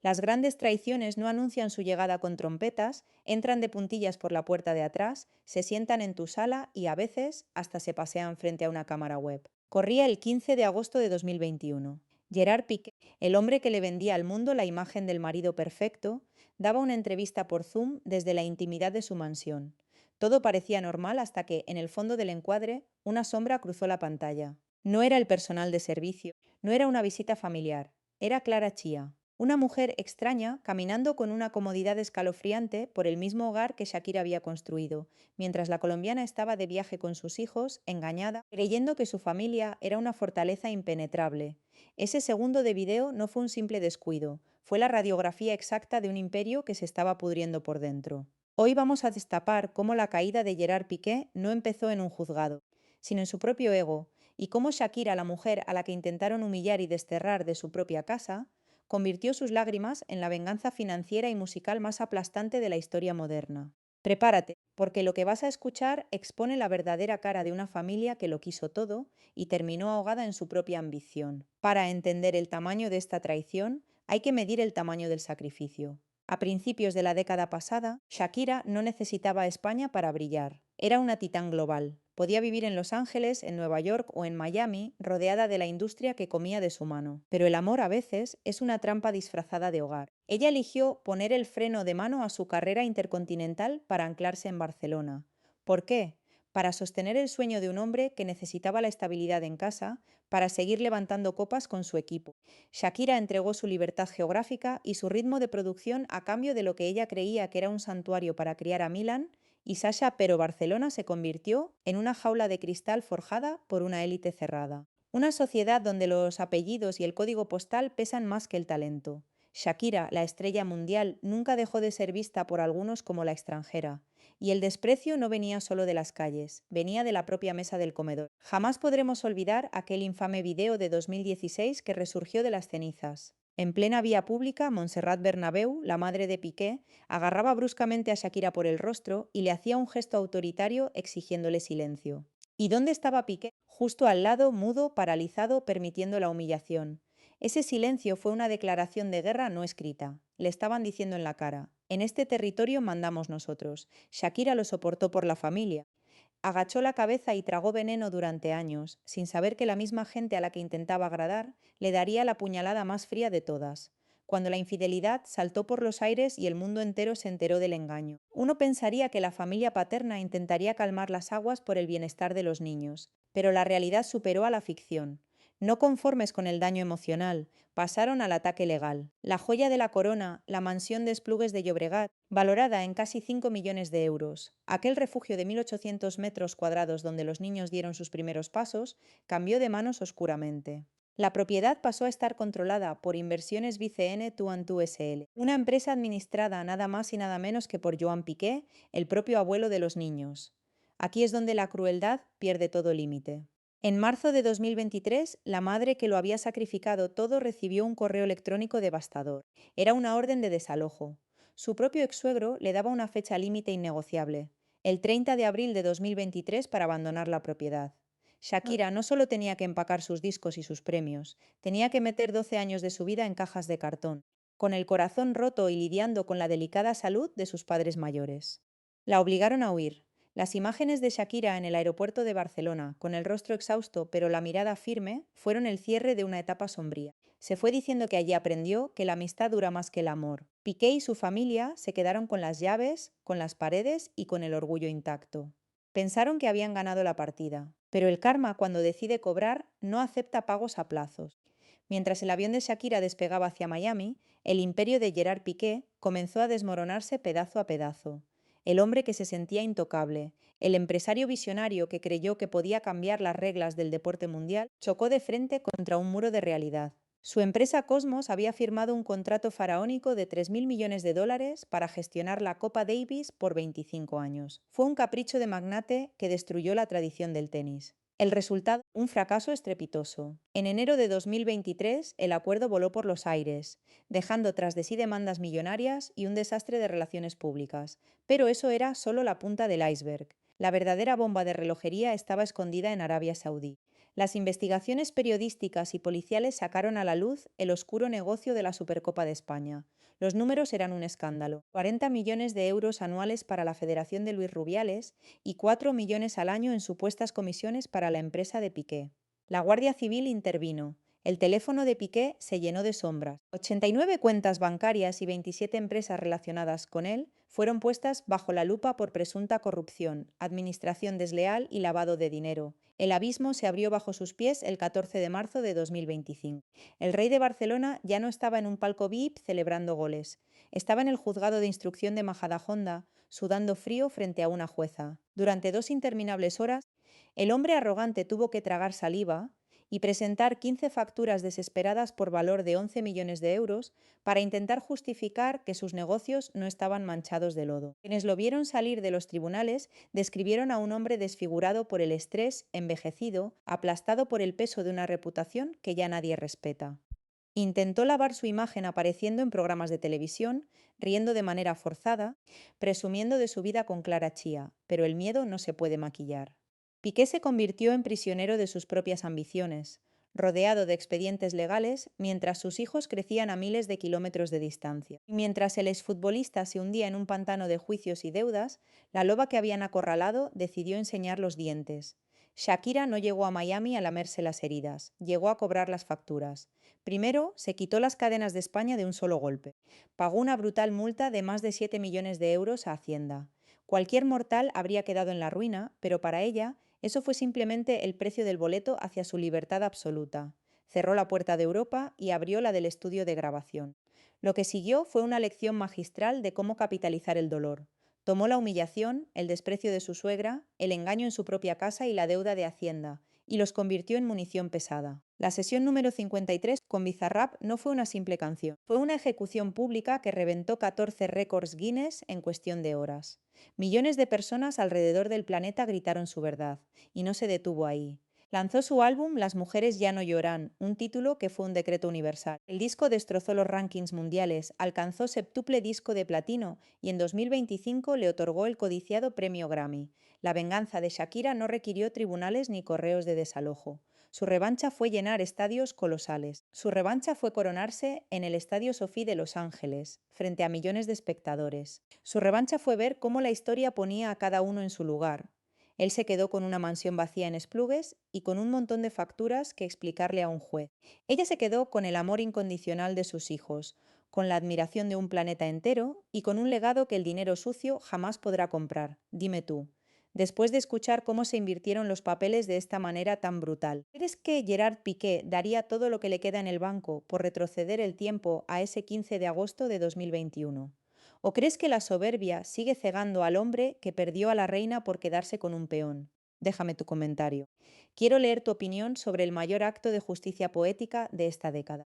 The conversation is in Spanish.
Las grandes traiciones no anuncian su llegada con trompetas, entran de puntillas por la puerta de atrás, se sientan en tu sala y a veces hasta se pasean frente a una cámara web. Corría el 15 de agosto de 2021. Gerard Piqué, el hombre que le vendía al mundo la imagen del marido perfecto, daba una entrevista por Zoom desde la intimidad de su mansión. Todo parecía normal hasta que, en el fondo del encuadre, una sombra cruzó la pantalla. No era el personal de servicio, no era una visita familiar, era Clara Chía, una mujer extraña caminando con una comodidad escalofriante por el mismo hogar que Shakira había construido, mientras la colombiana estaba de viaje con sus hijos, engañada, creyendo que su familia era una fortaleza impenetrable. Ese segundo de video no fue un simple descuido, fue la radiografía exacta de un imperio que se estaba pudriendo por dentro. Hoy vamos a destapar cómo la caída de Gerard Piqué no empezó en un juzgado, sino en su propio ego, y cómo Shakira, la mujer a la que intentaron humillar y desterrar de su propia casa, convirtió sus lágrimas en la venganza financiera y musical más aplastante de la historia moderna. Prepárate, porque lo que vas a escuchar expone la verdadera cara de una familia que lo quiso todo y terminó ahogada en su propia ambición. Para entender el tamaño de esta traición, hay que medir el tamaño del sacrificio. A principios de la década pasada, Shakira no necesitaba a España para brillar. Era una titán global. Podía vivir en Los Ángeles, en Nueva York o en Miami, rodeada de la industria que comía de su mano. Pero el amor a veces es una trampa disfrazada de hogar. Ella eligió poner el freno de mano a su carrera intercontinental para anclarse en Barcelona. ¿Por qué? Para sostener el sueño de un hombre que necesitaba la estabilidad en casa, para seguir levantando copas con su equipo. Shakira entregó su libertad geográfica y su ritmo de producción a cambio de lo que ella creía que era un santuario para criar a Milan, y Sasha Pero Barcelona se convirtió en una jaula de cristal forjada por una élite cerrada. Una sociedad donde los apellidos y el código postal pesan más que el talento. Shakira, la estrella mundial, nunca dejó de ser vista por algunos como la extranjera. Y el desprecio no venía solo de las calles, venía de la propia mesa del comedor. Jamás podremos olvidar aquel infame video de 2016 que resurgió de las cenizas. En plena vía pública, Montserrat Bernabéu, la madre de Piqué, agarraba bruscamente a Shakira por el rostro y le hacía un gesto autoritario exigiéndole silencio. ¿Y dónde estaba Piqué? Justo al lado, mudo, paralizado, permitiendo la humillación. Ese silencio fue una declaración de guerra no escrita. Le estaban diciendo en la cara: en este territorio mandamos nosotros. Shakira lo soportó por la familia. Agachó la cabeza y tragó veneno durante años, sin saber que la misma gente a la que intentaba agradar le daría la puñalada más fría de todas, cuando la infidelidad saltó por los aires y el mundo entero se enteró del engaño. Uno pensaría que la familia paterna intentaría calmar las aguas por el bienestar de los niños, pero la realidad superó a la ficción. No conformes con el daño emocional, pasaron al ataque legal. La joya de la corona, la mansión de Esplugues de Llobregat, valorada en casi 5 millones de euros. Aquel refugio de 1.800 metros cuadrados donde los niños dieron sus primeros pasos, cambió de manos oscuramente. La propiedad pasó a estar controlada por Inversiones BCN 2&2 SL, una empresa administrada nada más y nada menos que por Joan Piqué, el propio abuelo de los niños. Aquí es donde la crueldad pierde todo límite. En marzo de 2023, la madre que lo había sacrificado todo recibió un correo electrónico devastador. Era una orden de desalojo. Su propio exsuegro le daba una fecha límite innegociable, el 30 de abril de 2023, para abandonar la propiedad. Shakira no solo tenía que empacar sus discos y sus premios, tenía que meter 12 años de su vida en cajas de cartón, con el corazón roto y lidiando con la delicada salud de sus padres mayores. La obligaron a huir. Las imágenes de Shakira en el aeropuerto de Barcelona, con el rostro exhausto pero la mirada firme, fueron el cierre de una etapa sombría. Se fue diciendo que allí aprendió que la amistad dura más que el amor. Piqué y su familia se quedaron con las llaves, con las paredes y con el orgullo intacto. Pensaron que habían ganado la partida, pero el karma, cuando decide cobrar, no acepta pagos a plazos. Mientras el avión de Shakira despegaba hacia Miami, el imperio de Gerard Piqué comenzó a desmoronarse pedazo a pedazo. El hombre que se sentía intocable, el empresario visionario que creyó que podía cambiar las reglas del deporte mundial, chocó de frente contra un muro de realidad. Su empresa Cosmos había firmado un contrato faraónico de 3.000 millones de dólares para gestionar la Copa Davis por 25 años. Fue un capricho de magnate que destruyó la tradición del tenis. El resultado, un fracaso estrepitoso. En enero de 2023, el acuerdo voló por los aires, dejando tras de sí demandas millonarias y un desastre de relaciones públicas. Pero eso era solo la punta del iceberg. La verdadera bomba de relojería estaba escondida en Arabia Saudí. Las investigaciones periodísticas y policiales sacaron a la luz el oscuro negocio de la Supercopa de España. Los números eran un escándalo: 40 millones de euros anuales para la Federación de Luis Rubiales y 4 millones al año en supuestas comisiones para la empresa de Piqué. La Guardia Civil intervino. El teléfono de Piqué se llenó de sombras. 89 cuentas bancarias y 27 empresas relacionadas con él fueron puestas bajo la lupa por presunta corrupción, administración desleal y lavado de dinero. El abismo se abrió bajo sus pies el 14 de marzo de 2025. El rey de Barcelona ya no estaba en un palco VIP celebrando goles. Estaba en el juzgado de instrucción de Majadahonda, sudando frío frente a una jueza. Durante 2 interminables horas, el hombre arrogante tuvo que tragar saliva y presentar 15 facturas desesperadas por valor de 11 millones de euros para intentar justificar que sus negocios no estaban manchados de lodo. Quienes lo vieron salir de los tribunales describieron a un hombre desfigurado por el estrés, envejecido, aplastado por el peso de una reputación que ya nadie respeta. Intentó lavar su imagen apareciendo en programas de televisión, riendo de manera forzada, presumiendo de su vida con Clara Chía, pero el miedo no se puede maquillar. Piqué se convirtió en prisionero de sus propias ambiciones, rodeado de expedientes legales, mientras sus hijos crecían a miles de kilómetros de distancia. Y mientras el exfutbolista se hundía en un pantano de juicios y deudas, la loba que habían acorralado decidió enseñar los dientes. Shakira no llegó a Miami a lamerse las heridas, llegó a cobrar las facturas. Primero, se quitó las cadenas de España de un solo golpe. Pagó una brutal multa de más de 7 millones de euros a Hacienda. Cualquier mortal habría quedado en la ruina, pero para ella eso fue simplemente el precio del boleto hacia su libertad absoluta. Cerró la puerta de Europa y abrió la del estudio de grabación. Lo que siguió fue una lección magistral de cómo capitalizar el dolor. Tomó la humillación, el desprecio de su suegra, el engaño en su propia casa y la deuda de Hacienda, y los convirtió en munición pesada. La sesión número 53 con Bizarrap no fue una simple canción, fue una ejecución pública que reventó 14 récords Guinness en cuestión de horas. Millones de personas alrededor del planeta gritaron su verdad, y no se detuvo ahí. Lanzó su álbum Las mujeres ya no lloran, un título que fue un decreto universal. El disco destrozó los rankings mundiales, alcanzó septuple disco de platino y en 2025 le otorgó el codiciado premio Grammy. La venganza de Shakira no requirió tribunales ni correos de desalojo. Su revancha fue llenar estadios colosales. Su revancha fue coronarse en el Estadio Sophie de Los Ángeles, frente a millones de espectadores. Su revancha fue ver cómo la historia ponía a cada uno en su lugar. Él se quedó con una mansión vacía en Esplugues y con un montón de facturas que explicarle a un juez. Ella se quedó con el amor incondicional de sus hijos, con la admiración de un planeta entero y con un legado que el dinero sucio jamás podrá comprar. Dime tú. Después de escuchar cómo se invirtieron los papeles de esta manera tan brutal, ¿crees que Gerard Piqué daría todo lo que le queda en el banco por retroceder el tiempo a ese 15 de agosto de 2021? ¿O crees que la soberbia sigue cegando al hombre que perdió a la reina por quedarse con un peón? Déjame tu comentario. Quiero leer tu opinión sobre el mayor acto de justicia poética de esta década.